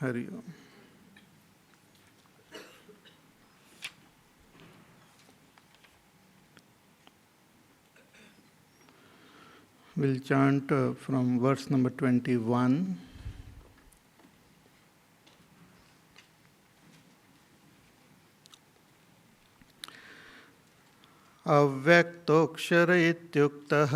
Hari Om. We'll chant from verse number 21. Avyaktoksara ityuktah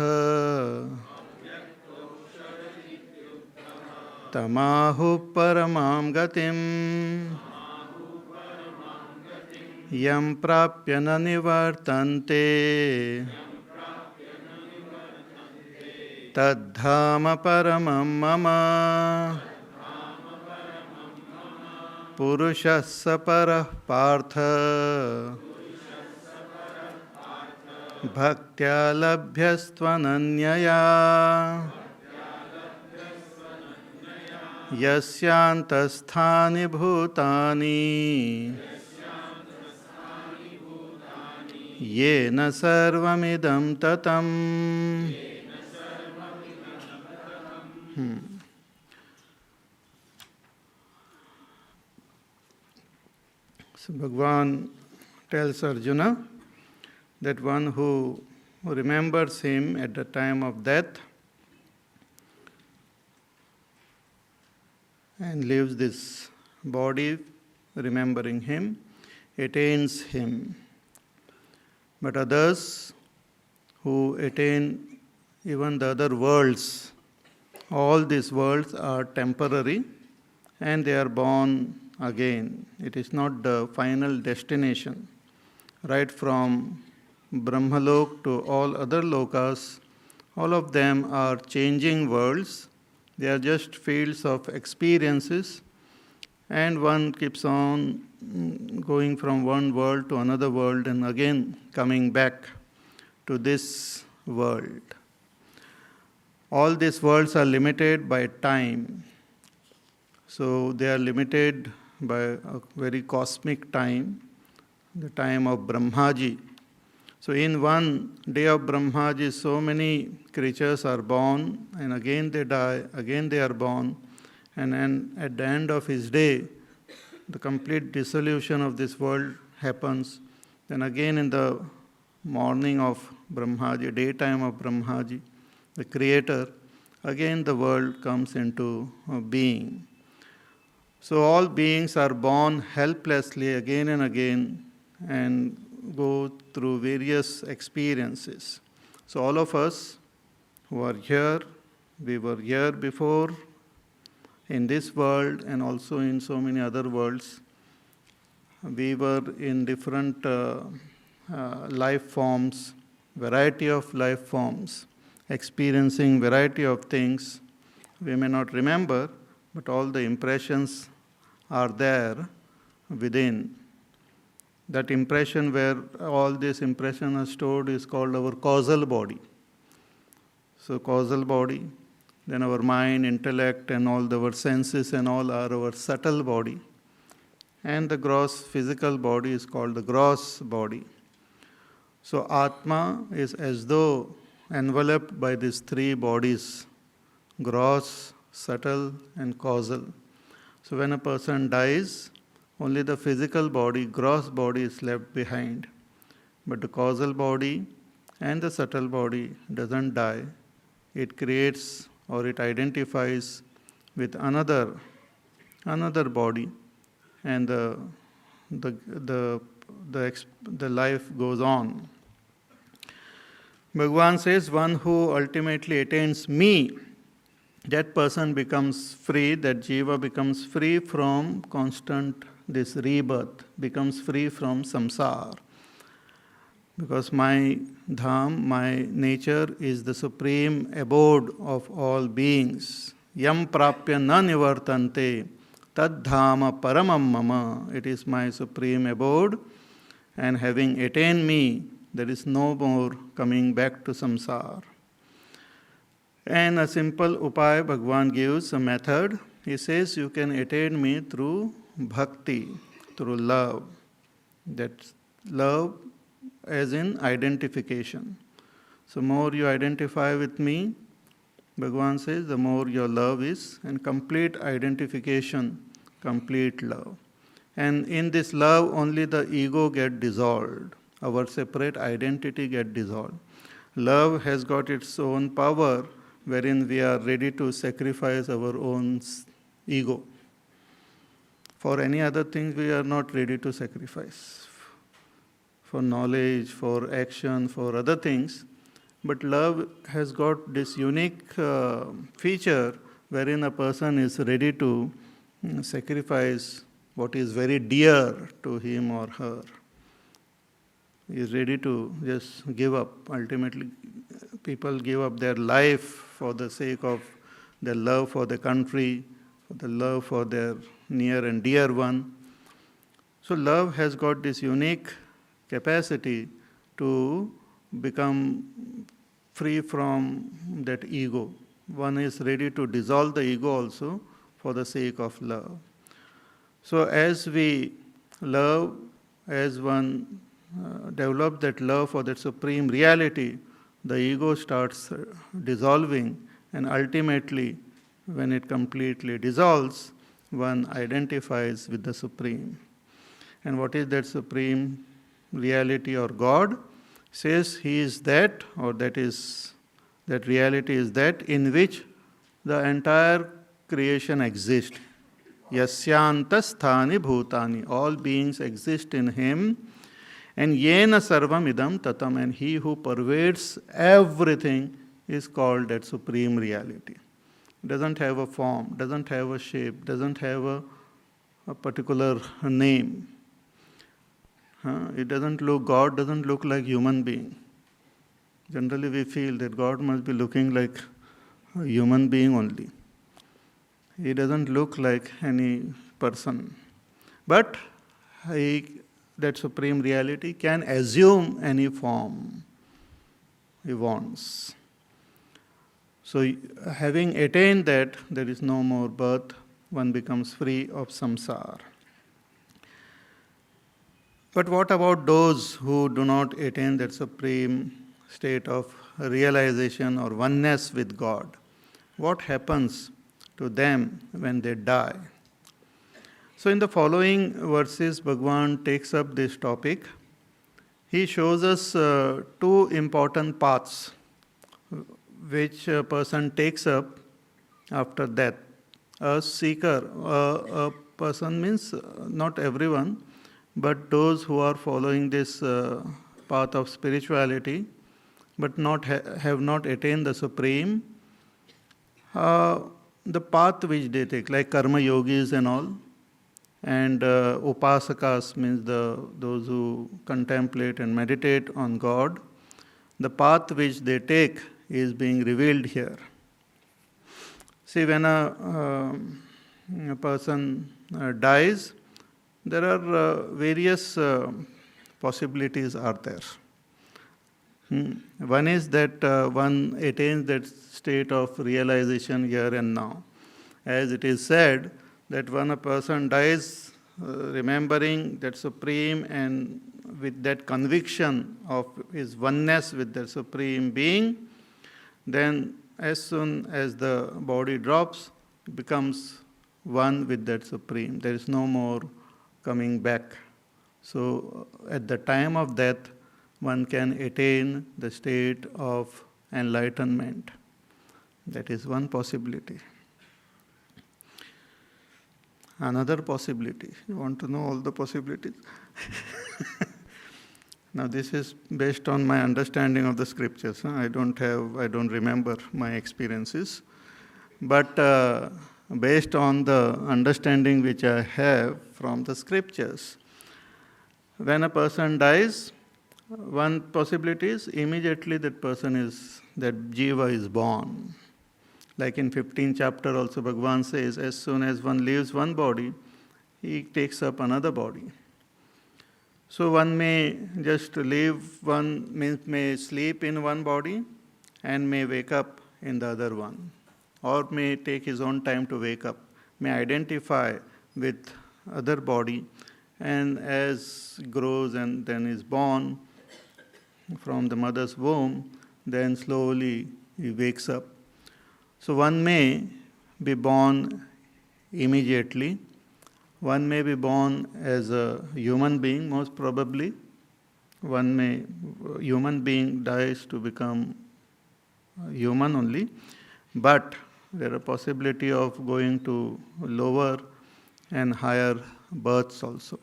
tamahu paramam gatim yam prapya na nivartante tadhama paramam mama purushassa parah partha bhaktya labhyastvananyaya yasyantasthani bhutani yena sarvamidam tatam. So Bhagavan tells Arjuna that one who remembers him at the time of death and leaves this body remembering him, attains him. But others who attain even the other worlds, all these worlds are temporary and they are born again. It is not the final destination. Right from Brahmalok to all other lokas, all of them are changing worlds. They are just fields of experiences, and one keeps on going from one world to another world and again coming back to this world. All these worlds are limited by time. So they are limited by a very cosmic time, the time of Brahmaji. So in one day of Brahmaji, so many creatures are born, and again they die, again they are born, and then at the end of his day, the complete dissolution of this world happens. Then again in the morning of Brahmaji, daytime of Brahmaji, the Creator, again the world comes into being. So all beings are born helplessly again and again and go through various experiences. So all of us who are here, we were here before in this world and also in so many other worlds. We were in different life forms, variety of life forms, experiencing variety of things. We may not remember, but all the impressions are there within. That impression where all these impressions are stored is called our causal body. So causal body, then our mind, intellect and all our senses and all are our subtle body. And the gross physical body is called the gross body. So Atma is as though enveloped by these three bodies, gross, subtle and causal. So when a person dies, only the physical body, gross body is left behind. But the causal body and the subtle body doesn't die. It creates or it identifies with another body, and the life goes on. Bhagavan says, one who ultimately attains me, that person becomes free, that jiva becomes free from constant this rebirth, becomes free from samsara. Because my dham, my nature is the supreme abode of all beings. Yam prapya na nivartante tad dhama paramam mama. It is my supreme abode, and having attained me, there is no more coming back to samsara. And a simple upaya Bhagavan gives, a method. He says you can attain me through bhakti, through love. That's love as in identification. So more you identify with me, Bhagavan says, the more your love is, and complete identification complete love. And in this love, only the ego gets dissolved. Our separate identity gets dissolved. Love has got its own power, wherein we are ready to sacrifice our own ego. For any other things, we are not ready to sacrifice. For knowledge, for action, for other things. But love has got this unique feature wherein a person is ready to sacrifice what is very dear to him or her. He is ready to just give up. Ultimately, people give up their life for the sake of their love for the country, for the love for their near and dear one. So love has got this unique capacity to become free from that ego. One is ready to dissolve the ego also for the sake of love. So as we love, as one develops that love for that supreme reality, the ego starts dissolving, and ultimately, when it completely dissolves, one identifies with the Supreme. And what is that supreme reality or God? Says he is that, or that reality is that in which the entire creation exists. Yasyantas sthani bhutani. All beings exist in him. And yena sarvam idam tatam. And he who pervades everything is called that supreme reality. Doesn't have a form, doesn't have a shape, doesn't have a particular name. It doesn't look, God doesn't look like human being. Generally we feel that God must be looking like a human being only. He doesn't look like any person. But that supreme reality can assume any form he wants. So having attained that, there is no more birth, one becomes free of samsara. But what about those who do not attain that supreme state of realization or oneness with God? What happens to them when they die? So in the following verses, Bhagavan takes up this topic. He shows us two important paths which a person takes up after death. A seeker, a person means not everyone, but those who are following this path of spirituality but have not attained the supreme, the path which they take, like karma yogis and all, and upasakas means those who contemplate and meditate on God, the path which they take is being revealed here. See, when a person dies, there are various possibilities are there. One is that one attains that state of realization here and now. As it is said, that when a person dies remembering that Supreme and with that conviction of his oneness with the Supreme Being, then as soon as the body drops, it becomes one with that Supreme. There is no more coming back. So at the time of death, one can attain the state of enlightenment. That is one possibility. Another possibility. You want to know all the possibilities? Now this is based on my understanding of the scriptures. I don't remember my experiences. But based on the understanding which I have from the scriptures, when a person dies, one possibility is immediately that jiva is born. Like in 15th chapter also Bhagavan says, as soon as one leaves one body, he takes up another body. So one may just may sleep in one body and may wake up in the other one, or may take his own time to wake up, may identify with other body, and as grows and then is born from the mother's womb, then slowly he wakes up. So one may be born immediately, One may be born as a human being, most probably. Human being dies to become human only, but there are possibility of going to lower and higher births also.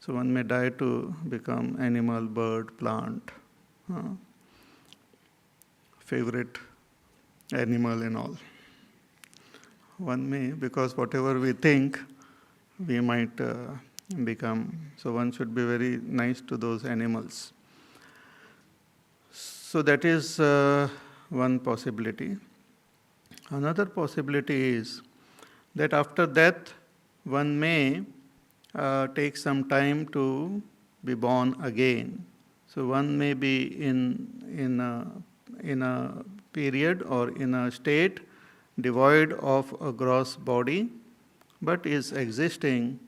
So one may die to become animal, bird, plant, favorite animal and all. One may, because whatever we think, we might become. So one should be very nice to those animals. So that is one possibility. Another possibility is that after death, one may take some time to be born again. So one may be in a period or in a state devoid of a gross body, but is existing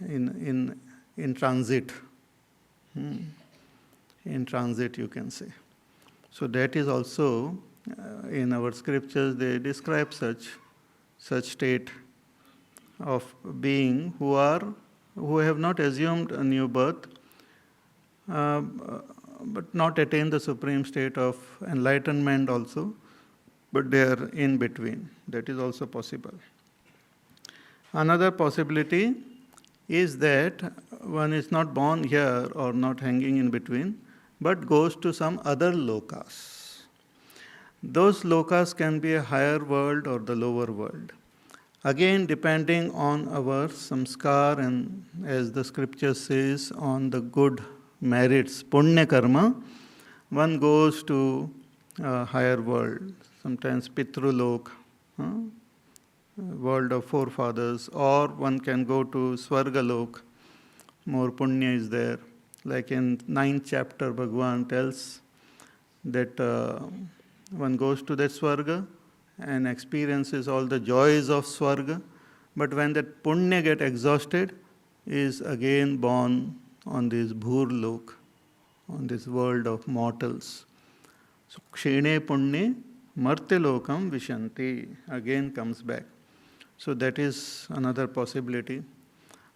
in transit. In transit, you can say. So that is also in our scriptures they describe such state of being who have not assumed a new birth, but not attained the supreme state of enlightenment also, but they are in between. That is also possible. Another possibility is that one is not born here or not hanging in between, but goes to some other lokas. Those lokas can be a higher world or the lower world. Again, depending on our samskar and, as the scripture says, on the good merits, punya karma, one goes to a higher world, sometimes Pitrulok, world of forefathers, or one can go to Swargalok, more punya is there. Like in 9th chapter, Bhagavan tells that one goes to that Swarga and experiences all the joys of Swarga, but when that punya get exhausted, is again born on this Bhurlok, on this world of mortals. So Kshene Punye Martyalokam Vishanti, again comes back. So that is another possibility.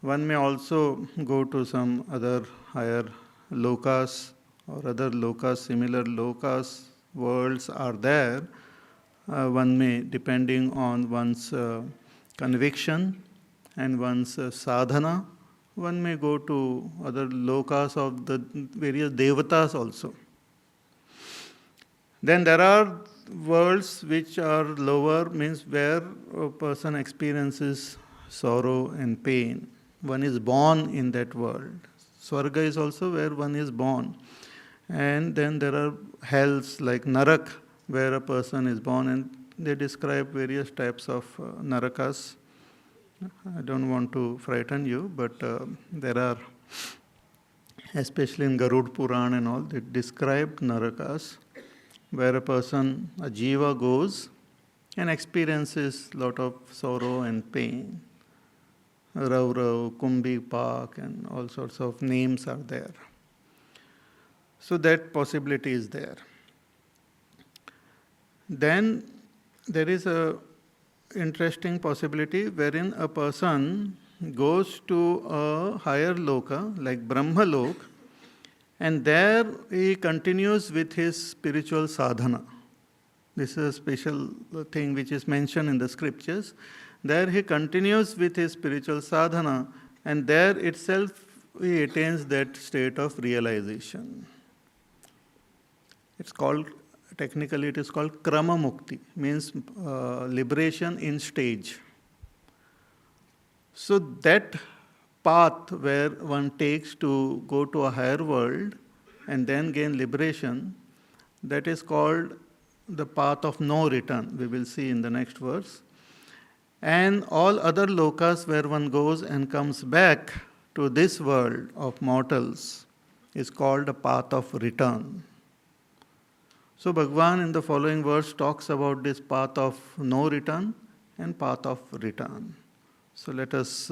One may also go to some other higher lokas or other lokas, similar lokas, worlds are there. One may, depending on one's conviction and one's sadhana, one may go to other lokas of the various devatas also. Then there are worlds which are lower, means where a person experiences sorrow and pain. One is born in that world. Swarga is also where one is born. And then there are hells like Narak, where a person is born, and they describe various types of narakas. I don't want to frighten you, but there are, especially in Garud Puran and all, they describe narakas, where a person, a jiva, goes and experiences a lot of sorrow and pain. Raurav, Kumbi Pak, and all sorts of names are there. So that possibility is there. Then there is a interesting possibility wherein a person goes to a higher loka, like Brahma Lok, and there he continues with his spiritual sadhana. This is a special thing which is mentioned in the scriptures. There he continues with his spiritual sadhana, and there itself he attains that state of realization. Technically it is called Krama Mukti, means liberation in stage. So that path where one takes to go to a higher world and then gain liberation, that is called the path of no return. We will see in the next verse. And all other lokas where one goes and comes back to this world of mortals is called a path of return. So Bhagavan in the following verse talks about this path of no return and path of return. So let us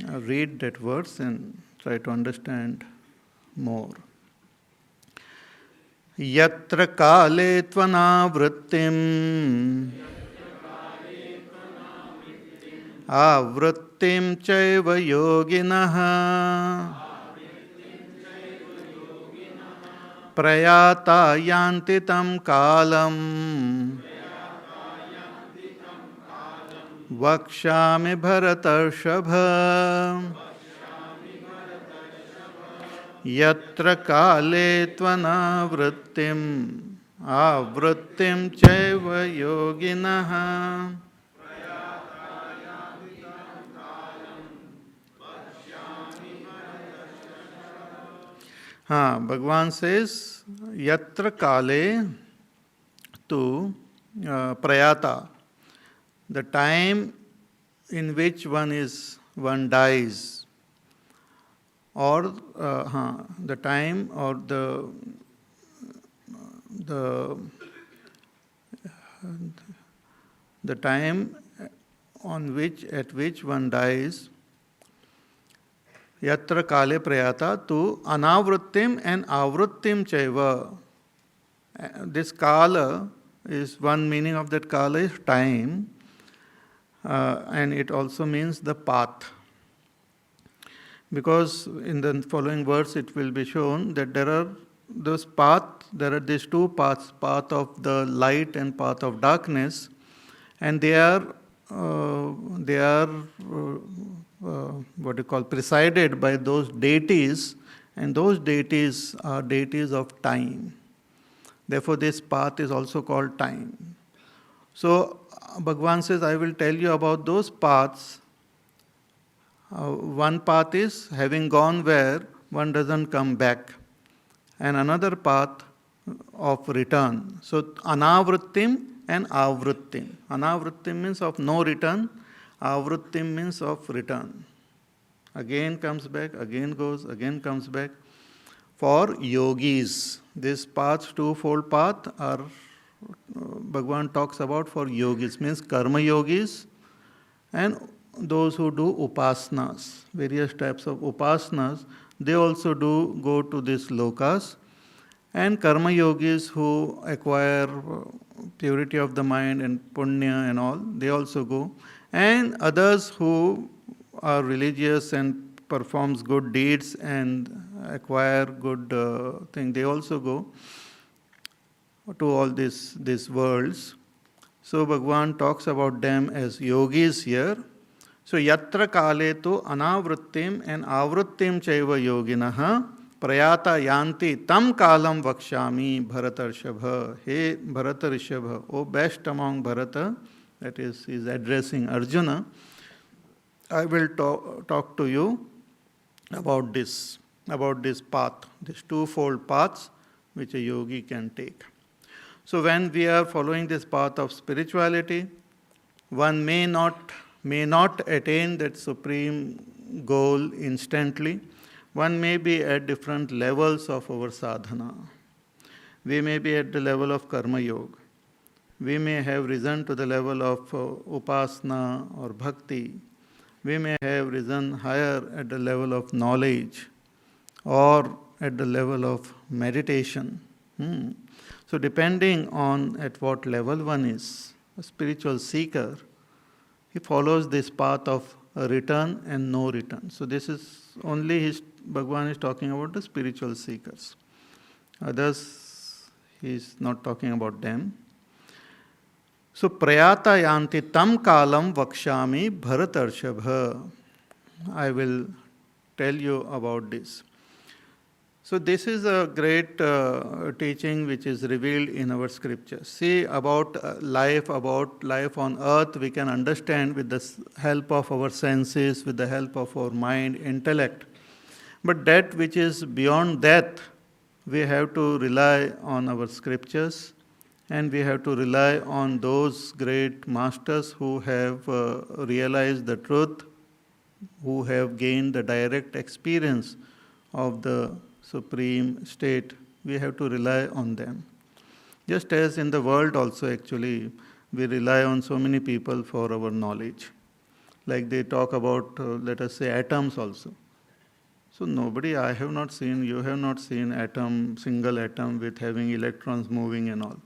read that verse and try to understand more. Yatra kale tvana vrittim आवृत्तिं चैव योगिनः प्रयाता यान्ति तं कालम् वक्ष्यामि भरतर्षभ यत्र काले त्वनावृत्तिम् आवृत्तिं चैव योगिनः. हाँ, भगवान says यत्र काले tu prayata, the time in which one dies, or the time or the time at which one dies, yatra kale prayata tu anavrittim and avrittim chaiva. This kala is, one meaning of that kala is time, and it also means the path. Because in the following verse it will be shown that there are these two paths, path of the light and path of darkness, and they are what you call presided by those deities, and those deities are deities of time. Therefore this path is also called time. So Bhagavan says, I will tell you about those paths. One path is having gone where one doesn't come back, and another path of return. So anavrittim and avrittim. Anavrittim means of no return, avrittim means of return. Again comes back, again goes, again comes back. For yogis, this path, twofold path, are Bhagavan talks about for yogis, means karma yogis and those who do upasanas, various types of upasanas, they also do go to these lokas. And karma yogis who acquire purity of the mind and punya and all, they also go. And others who are religious and performs good deeds and acquire good thing, they also go to all these worlds. So Bhagavan talks about them as yogis here. So yatra kale tu anavrittim and avrittim chaiva yoginaha prayata yanti tam kalam vakshami bharatarshabha. Hey Bharatarshabha, O best among Bharata, that is, he is addressing Arjuna, I will talk to you about this path, these twofold paths which a yogi can take. So when we are following this path of spirituality, one may not attain that supreme goal instantly. One may be at different levels of our sadhana. We may be at the level of karma yoga. We may have risen to the level of upasana or bhakti. We may have risen higher at the level of knowledge or at the level of meditation. So depending on at what level one is, a spiritual seeker, he follows this path of return and no return. So this is only Bhagavan is talking about the spiritual seekers. Others, he is not talking about them. So prayata yanti tam kalam vakshami bharatarshabha. I will tell you about this. So this is a great teaching which is revealed in our scriptures. See, about life on earth, we can understand with the help of our senses, with the help of our mind, intellect. But that which is beyond that, we have to rely on our scriptures, and we have to rely on those great masters who have realized the truth, who have gained the direct experience of the supreme state. We have to rely on them. Just as in the world also, actually, we rely on so many people for our knowledge. Like they talk about, let us say, atoms also. So I have not seen, you have not seen single atom with having electrons moving and all.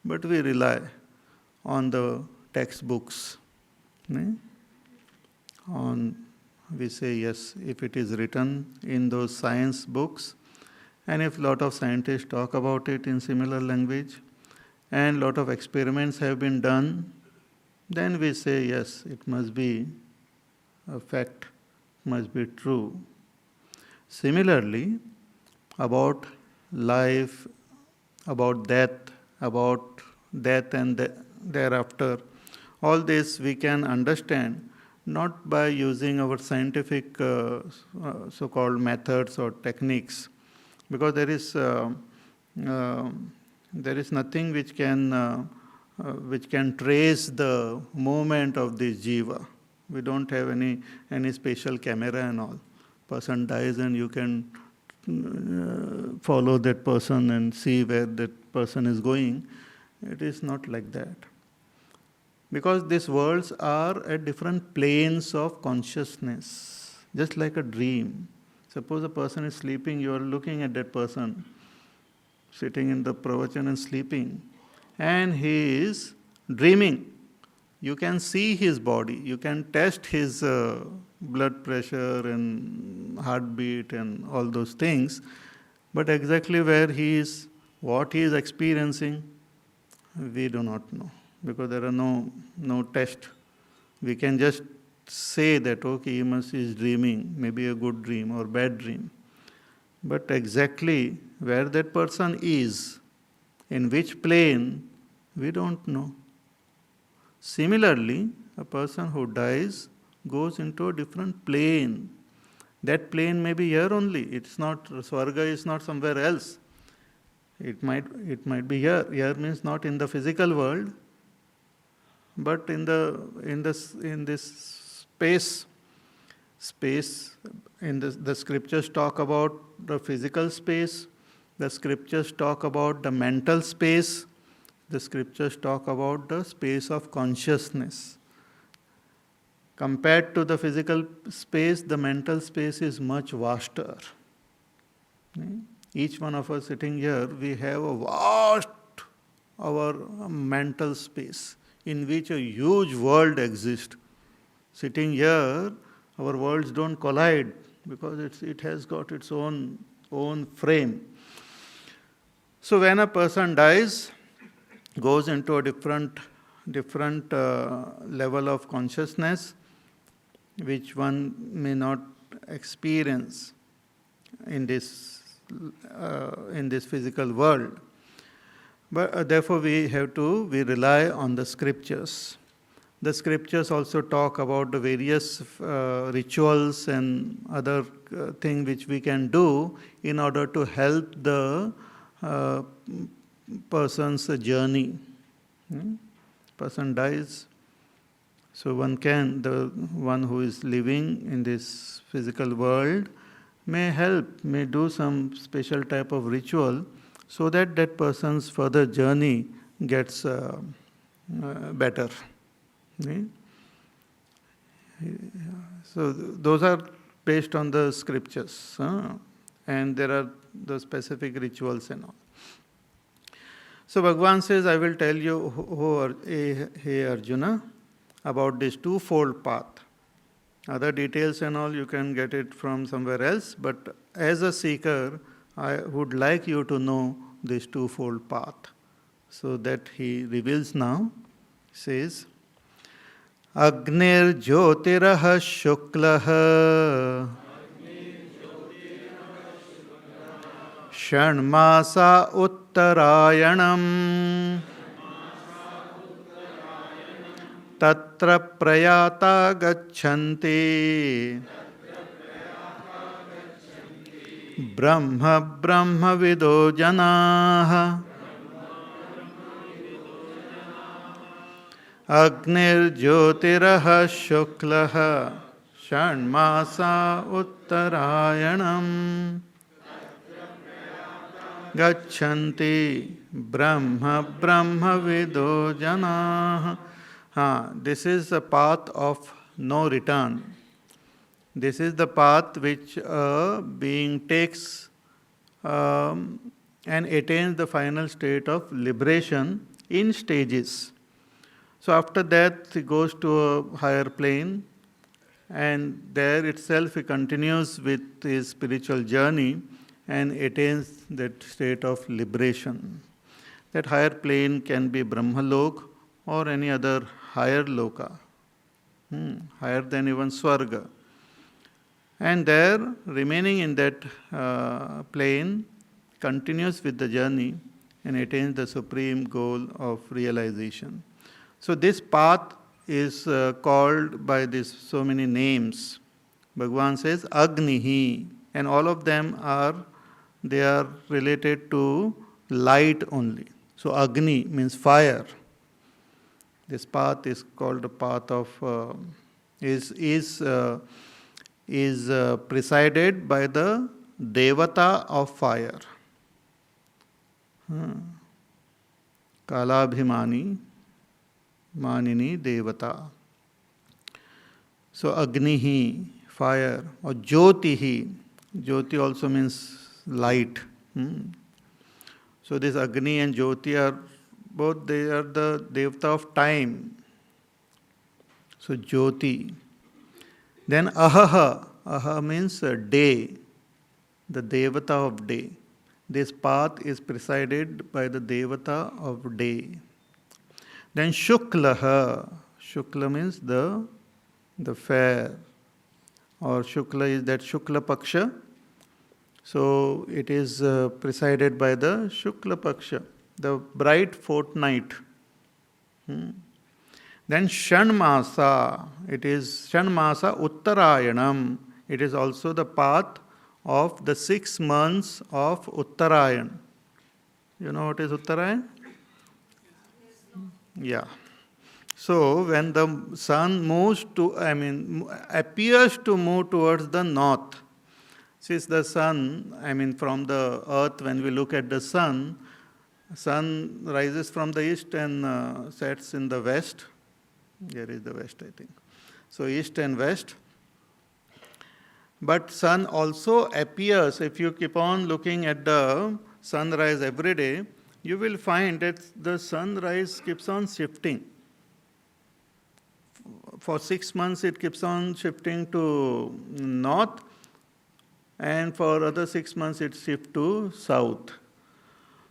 But we rely on the textbooks. on, we say yes, if it is written in those science books, and if a lot of scientists talk about it in similar language, and a lot of experiments have been done, then we say yes, it must be a fact, must be true. Similarly, about life, about death and thereafter, all this we can understand not by using our scientific so-called methods or techniques, because there is nothing which can trace the movement of this jiva. We don't have any special camera and all. Person dies and you can follow that person and see where that person is going. It is not like that. Because these worlds are at different planes of consciousness, just like a dream. Suppose a person is sleeping, you are looking at that person, sitting in the pravachan and sleeping, and he is dreaming. You can see his body, you can test his blood pressure and heartbeat and all those things, but exactly where he is, what he is experiencing, we do not know, because there are no test. We can just say that, okay, he is dreaming, maybe a good dream or bad dream. But exactly where that person is, in which plane, we don't know. Similarly, a person who dies goes into a different plane. That plane may be here only. It's not, Swarga is not somewhere else. It might be here. Here means not in the physical world, but in this space. The scriptures talk about the physical space. The scriptures talk about the mental space. The scriptures talk about the space of consciousness. Compared to the physical space, the mental space is much vaster. Each one of us sitting here, we have a vast, our mental space in which a huge world exists. Sitting here, our worlds don't collide because it has got its own frame. So when a person dies, goes into a different level of consciousness, which one may not experience in this physical world. But therefore we rely on the scriptures. The scriptures also talk about the various rituals and other things which we can do in order to help the person's journey. Person dies, so the one who is living in this physical world may do some special type of ritual so that that person's further journey gets better. So those are based on the scriptures, and there are the specific rituals and all. So Bhagavan says, I will tell you, hey Arjuna, about this twofold path. Other details and all you can get it from somewhere else, but as a seeker, I would like you to know this twofold path. So that he reveals now, says, Agnir Jyotirah Shuklaha Shanmasa Uttarayanam Tatra Prayata Gachanti Brahma Vido Janaha Agnir Jyotirah Shuklaha Shanmasa Uttarayanam Gachanti Brahma Vido Janaha. This is a path of no return. This is the path which being takes and attains the final state of liberation in stages. So after that, he goes to a higher plane, And there itself he continues with his spiritual journey and attains that state of liberation. That higher plane can be Brahmalok or any other higher loka, higher than even Swarga. And there, remaining in that plane, continues with the journey and attains the supreme goal of realization. So this path is called by this so many names. Bhagavan says Agnihi, and all of them they are related to light only. So Agni means fire. This path is called the path of presided by the Devata of fire. Kalabhimani, Manini Devata. So Agnihi, fire, or Jyotihi. Jyoti also means light. So this Agni and Jyoti they are the Devata of time. So Jyoti. Then Ahaha. Aha means day, the Devata of day. This path is presided by the Devata of day. Then Shuklaha. Shukla means the fair. Or Shukla is that Shukla Paksha. So it is presided by the Shukla Paksha, the bright fortnight. Then Shanmasa. It is Shanmasa Uttarayanam. It is also the path of the 6 months of Uttarayan. You know what is Uttarayan? Yeah. So when the sun appears to move towards the north, since the sun, from the earth, when we look at the sun rises from the east and sets in the west. Here is the west, I think. So east and west. But sun also appears, if you keep on looking at the sunrise every day, you will find that the sunrise keeps on shifting. For 6 months it keeps on shifting to north, and for other 6 months it shifts to south.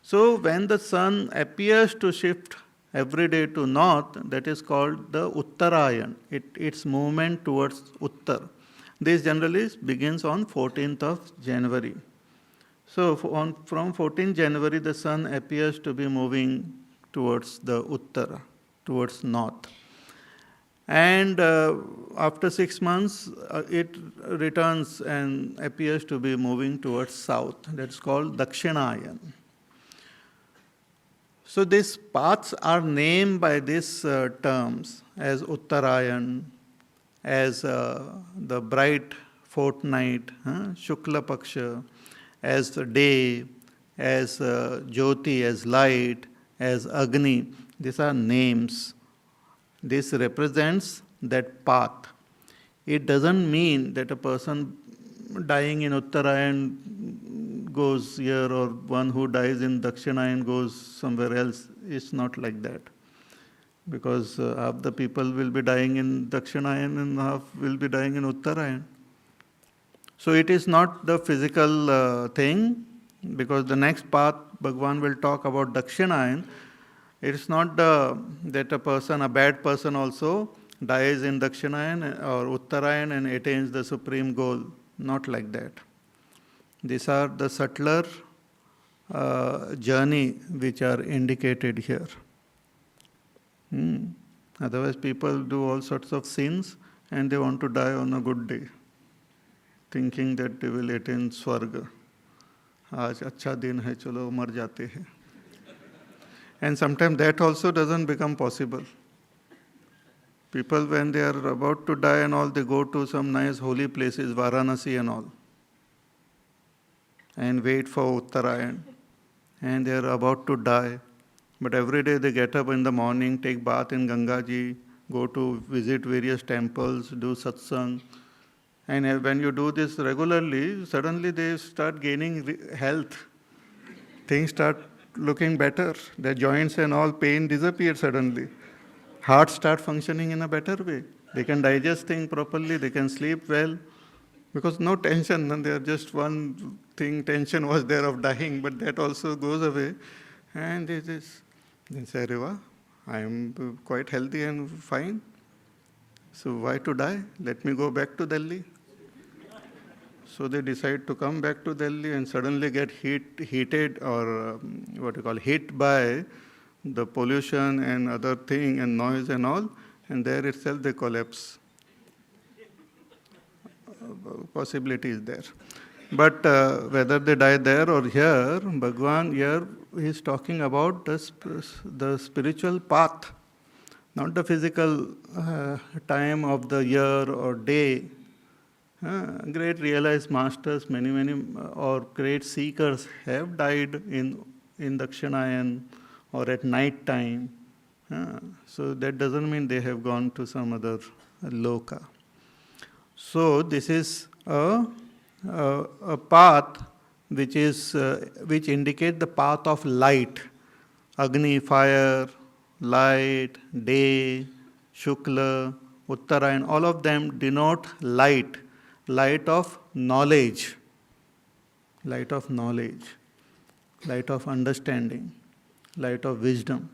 So when the sun appears to shift every day to north, that is called the Uttarayan. Its movement towards Uttar. This generally begins on 14th of January. So from 14th January, the sun appears to be moving towards the Uttar, towards north. And after 6 months, it returns and appears to be moving towards south. That's called Dakshinayan. So these paths are named by these terms as Uttarayan, as the bright fortnight, Shukla Paksha, as the day, as Jyoti, as light, as Agni. These are names. This represents that path. It doesn't mean that a person dying in Uttarayan goes here or one who dies in Dakshinayan goes somewhere else. It's not like that. Because half the people will be dying in Dakshinayan and half will be dying in Uttarayan. So it is not the physical thing, because the next path, Bhagavan will talk about Dakshinayan. It is not that a bad person also dies in Dakshinayan or Uttarayan and attains the supreme goal. Not like that. These are the subtler journey which are indicated here. Otherwise, people do all sorts of sins and they want to die on a good day, thinking that they will attain Swarga. Aaj अच्छा दिन है, चलो मर जाते हैं. And sometimes that also doesn't become possible. People, when they are about to die and all, they go to some nice holy places, Varanasi and all, and wait for Uttarayan. And they are about to die. But every day they get up in the morning, take bath in Gangaji, go to visit various temples, do satsang. And when you do this regularly, suddenly they start gaining health. Things start looking better. Their joints and all pain disappear suddenly. Heart start functioning in a better way. They can digest things properly, they can sleep well, because no tension, and they are just one thing, tension was there of dying, but that also goes away. And they say, Areva, I am quite healthy and fine. So why to die? Let me go back to Delhi. So they decide to come back to Delhi and suddenly get heated or hit by the pollution and other thing and noise and all, and there itself they collapse. Possibility is there. But whether they die there or here, Bhagwan here is talking about the spiritual path, not the physical time of the year or day. Great realized masters, many, or great seekers have died in Dakshinayan or at night time. So that doesn't mean they have gone to some other loka. So this is a path which indicate the path of light. Agni, fire, light, day, Shukla, Uttarayan, all of them denote light. Light of knowledge, light of understanding, light of wisdom.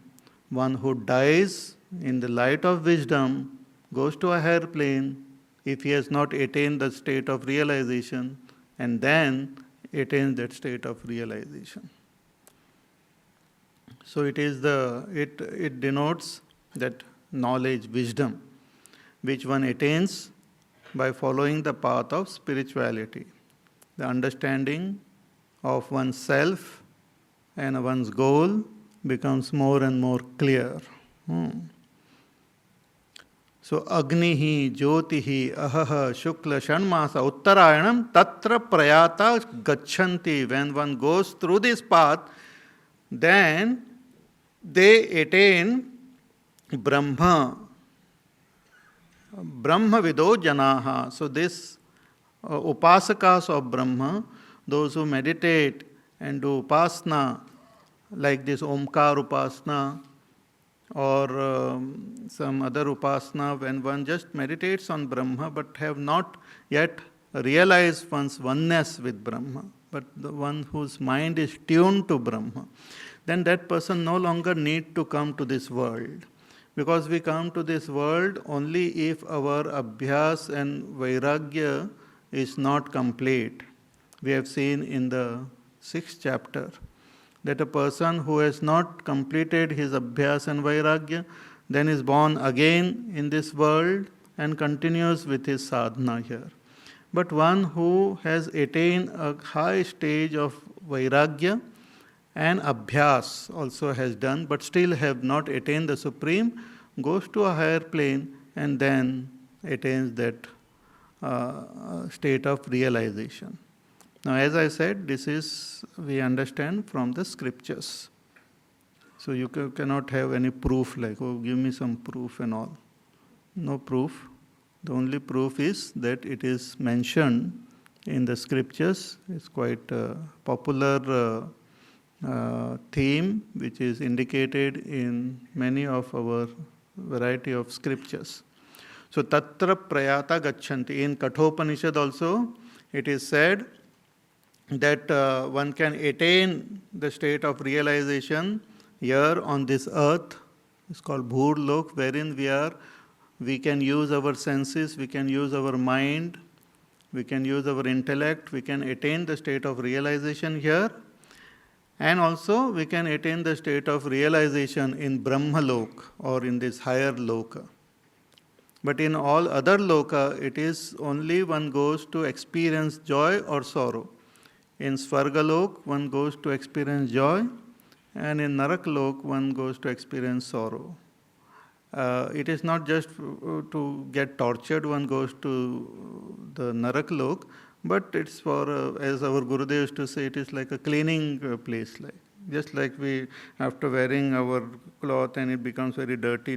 One who dies in the light of wisdom goes to a higher plane if he has not attained the state of realization, and then attains that state of realization. So it denotes that knowledge, wisdom, which one attains by following the path of spirituality. The understanding of oneself and one's goal becomes more and more clear. So Agnihi, Jyotihi, Ahaha, Shukla, Shanmasa, Uttarayanam, Tatra Prayata Gachanti. When one goes through this path, then they attain Brahma. Brahma Vido Janaha. So this upasakas of Brahma, those who meditate and do upasana, like this Omkar upasana or some other upasana, when one just meditates on Brahma but have not yet realized one's oneness with Brahma, but the one whose mind is tuned to Brahma, then that person no longer need to come to this world. Because we come to this world only if our abhyas and vairagya is not complete. We have seen in the 6th chapter that a person who has not completed his abhyas and vairagya then is born again in this world and continues with his sadhana here. But one who has attained a high stage of vairagya and abhyas also has done, but still have not attained the supreme, goes to a higher plane and then attains that state of realization. Now, as I said, this is we understand from the scriptures. So you cannot have any proof like, oh, give me some proof and all. No proof. The only proof is that it is mentioned in the scriptures. It's quite a popular theme which is indicated in many of our variety of scriptures. So tatra prayata gachanti. In Kathopanishad also it is said that one can attain the state of realization here on this earth. It's called Bhurlok, wherein we can use our senses, we can use our mind, we can use our intellect, we can attain the state of realization here. And also we can attain the state of realization in Brahmalok or in this higher loka. But in all other loka, it is only one goes to experience joy or sorrow. In Svargalok, one goes to experience joy, and in Naraklok, one goes to experience sorrow. It is not just to get tortured, one goes to the Naraklok, but it's for, as our Gurudev used to say, it is like a cleaning place. Just like we, after wearing our cloth and it becomes very dirty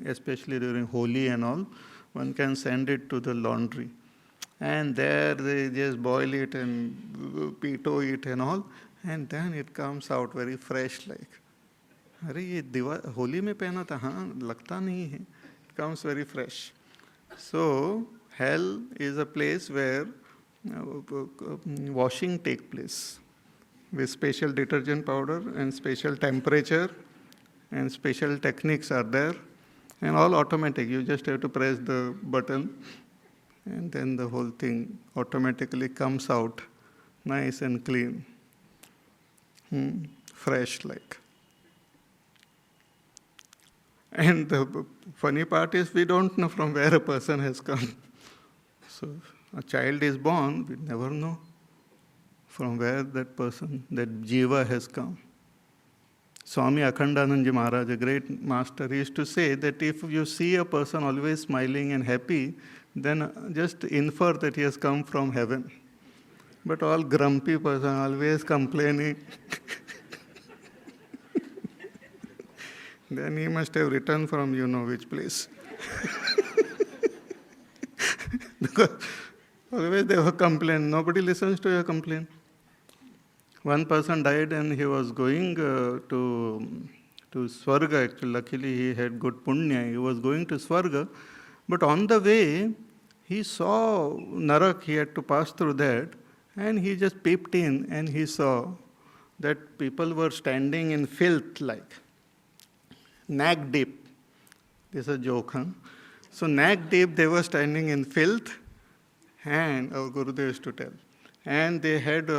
especially during Holi and all, one can send it to the laundry. And there they just boil it and pito it and all, and then it comes out very fresh like. अरे ये होली में पहना था हाँ लगता नहीं है. It comes very fresh. So, hell is a place where washing takes place with special detergent powder and special temperature and special techniques are there and all automatic. You just have to press the button and then the whole thing automatically comes out nice and clean, fresh like. And the funny part is we don't know from where a person has come. So a child is born, we never know from where that person, that jiva has come. Swami Akhandananji Maharaj, a great master, he used to say that if you see a person always smiling and happy, then just infer that he has come from heaven. But all grumpy person, always complaining, then he must have returned from you know which place. Because always they have complained. Nobody listens to your complaint. One person died and he was going to Swarga actually. Luckily he had good punya. He was going to Swarga. But on the way, he saw Narak. He had to pass through that. And he just peeped in and he saw that people were standing in filth like. Neck deep. This is a joke, huh? So neck deep they were standing in filth. And our Gurudev used to tell. And they had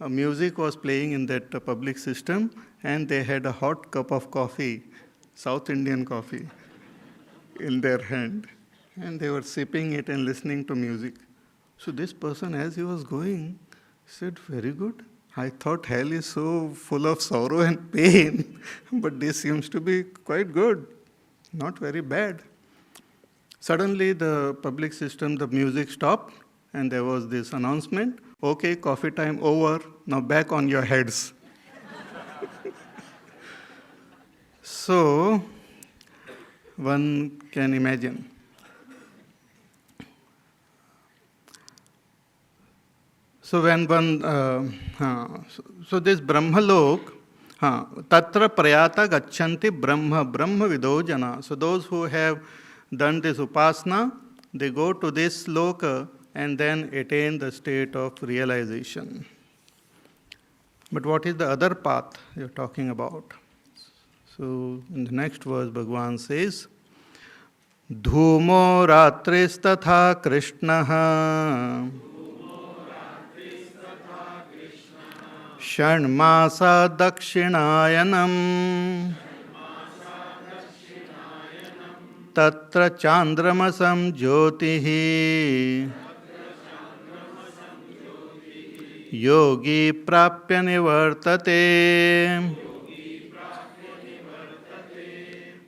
music was playing in that public system, and they had a hot cup of coffee, South Indian coffee, in their hand. And they were sipping it and listening to music. So this person, as he was going, said, very good. I thought hell is so full of sorrow and pain, but this seems to be quite good, not very bad. Suddenly the public system, the music stopped, and there was this announcement, okay, coffee time over, now back on your heads. So, one can imagine. So when one, so this Brahmalok, tatra prayata gachanti brahma vido jana. So those who have done this upasana, they go to this loka and then attain the state of realization. But what is the other path you're talking about? So in the next verse, Bhagavan says, Dhumo ratristatha Krishnaha Shanmasa Dakshinayanam Tatra Chandramasam Jyotihi Yogi Prapya Nivartate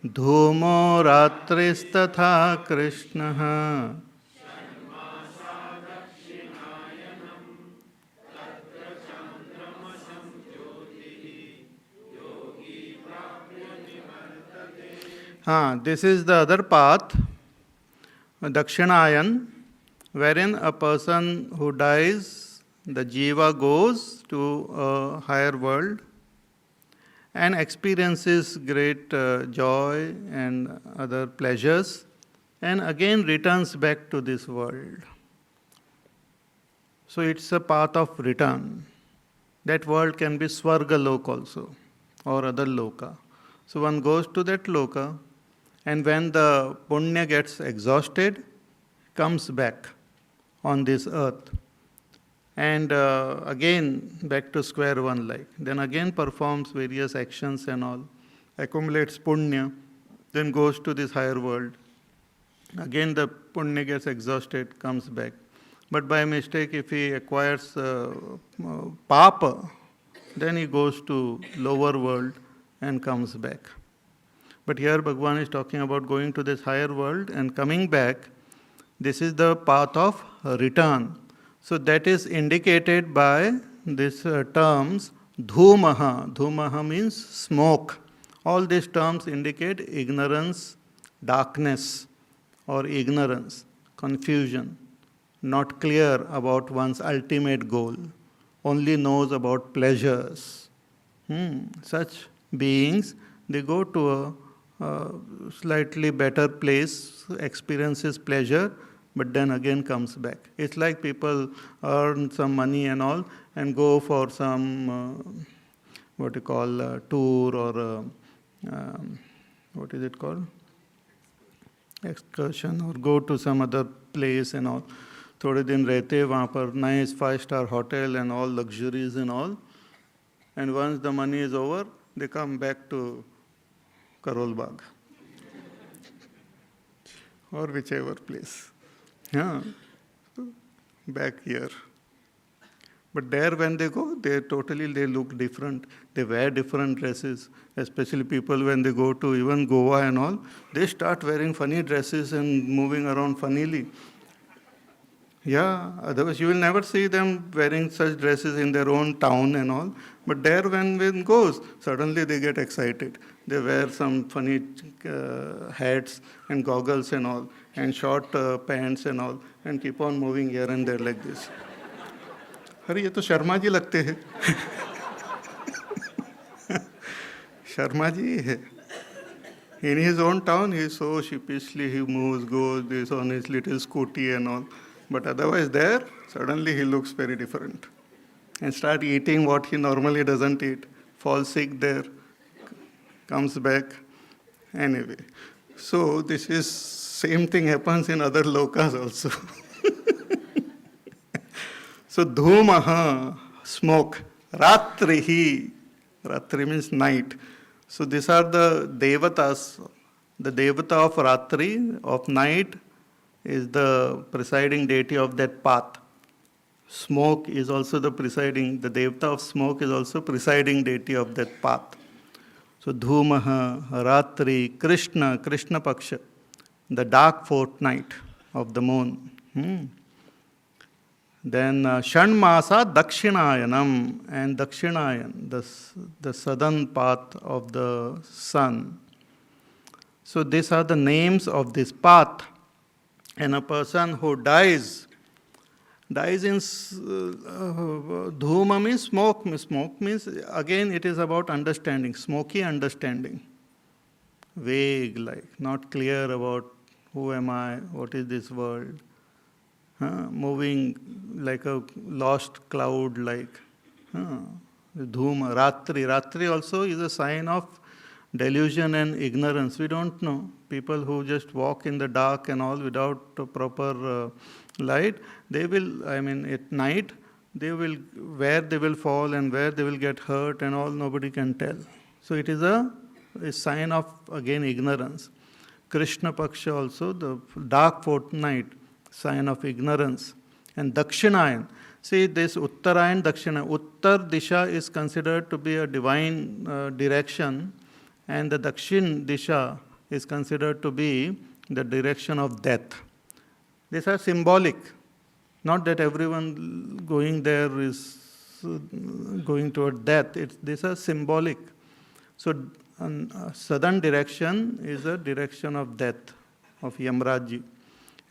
Dhumo Ratristatha Krishnaha. This is the other path, Dakshinayan, wherein a person who dies, the jiva goes to a higher world and experiences great joy and other pleasures, and again returns back to this world. So it's a path of return. That world can be Swarga Loka also, or other Loka. So one goes to that Loka, and when the punya gets exhausted, comes back on this earth. And again back to square one like. Then again performs various actions and all. Accumulates punya, then goes to this higher world. Again the punya gets exhausted, comes back. But by mistake if he acquires papa, then he goes to lower world and comes back. But here Bhagavan is talking about going to this higher world and coming back. This is the path of return. So that is indicated by these terms, dhumaha. Dhumaha means smoke. All these terms indicate ignorance, darkness, or ignorance, confusion, not clear about one's ultimate goal, only knows about pleasures. Such beings, they go to slightly better place, experiences pleasure, but then again comes back. It's like people earn some money and all and go for some what you call tour or what is it called? Excursion, or go to some other place and all. थोड़े दिन रहते वहाँ पर nice 5-star hotel and all luxuries and all. And once the money is over, they come back to Karol Bagh or whichever place. Yeah, back here. But there when they go, they look different. They wear different dresses, especially people when they go to even Goa and all, they start wearing funny dresses and moving around funnily. Yeah, otherwise you will never see them wearing such dresses in their own town and all. But there when goes, suddenly they get excited. They wear some funny hats and goggles and all, and short pants and all, and keep on moving here and there like this. अरे ये तो शर्मा जी लगते हैं. शर्मा जी है. In his own town, he is so sheepishly, he moves, goes this on his little scooty and all. But otherwise there, suddenly he looks very different. And start eating what he normally doesn't eat. Falls sick there, comes back. Anyway, so this is same thing happens in other lokas also. So dhumaha, smoke, ratrihi, ratri means night. So these are the devatas. The devata of ratri, of night, is the presiding deity of that path. Smoke is also the devata of smoke is also presiding deity of that path. So dhumaha, ratri, Krishna paksha, the dark fortnight of the moon. Then Shanmasa Dakshinayanam, and Dakshinayan, the southern path of the sun. So these are the names of this path. And a person who dies in dhuma means smoke. Smoke means, again, it is about understanding, smoky understanding. Vague, like, not clear about who am I, what is this world. Moving like a lost cloud, like dhuma, ratri. Ratri also is a sign of delusion and ignorance. We don't know. People who just walk in the dark and all without proper light, they will, at night, where they will fall and where they will get hurt and all, nobody can tell. So it is a sign of, again, ignorance. Krishna Paksha also, the dark fortnight, sign of ignorance. And Dakshinayan. See, this Uttarayan, Dakshinayan. Uttar Disha is considered to be a divine direction, and the Dakshin Disha is considered to be the direction of death. These are symbolic. Not that everyone going there is going toward death. These are symbolic. So, southern direction is a direction of death, of Yamraji.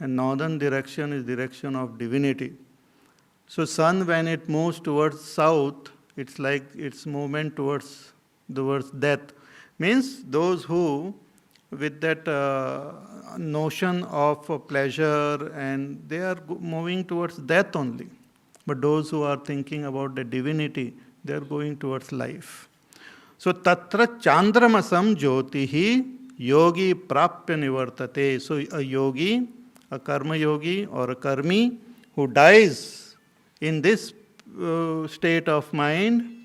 And northern direction is direction of divinity. So sun, when it moves towards south, it's like its movement towards death. Means those who, with that notion of pleasure, and they are moving towards death only. But those who are thinking about the divinity, they are going towards life. So tatra chandramasam jyotihi yogi prapya nivartate. So a yogi, a karma yogi or a karmi who dies in this state of mind,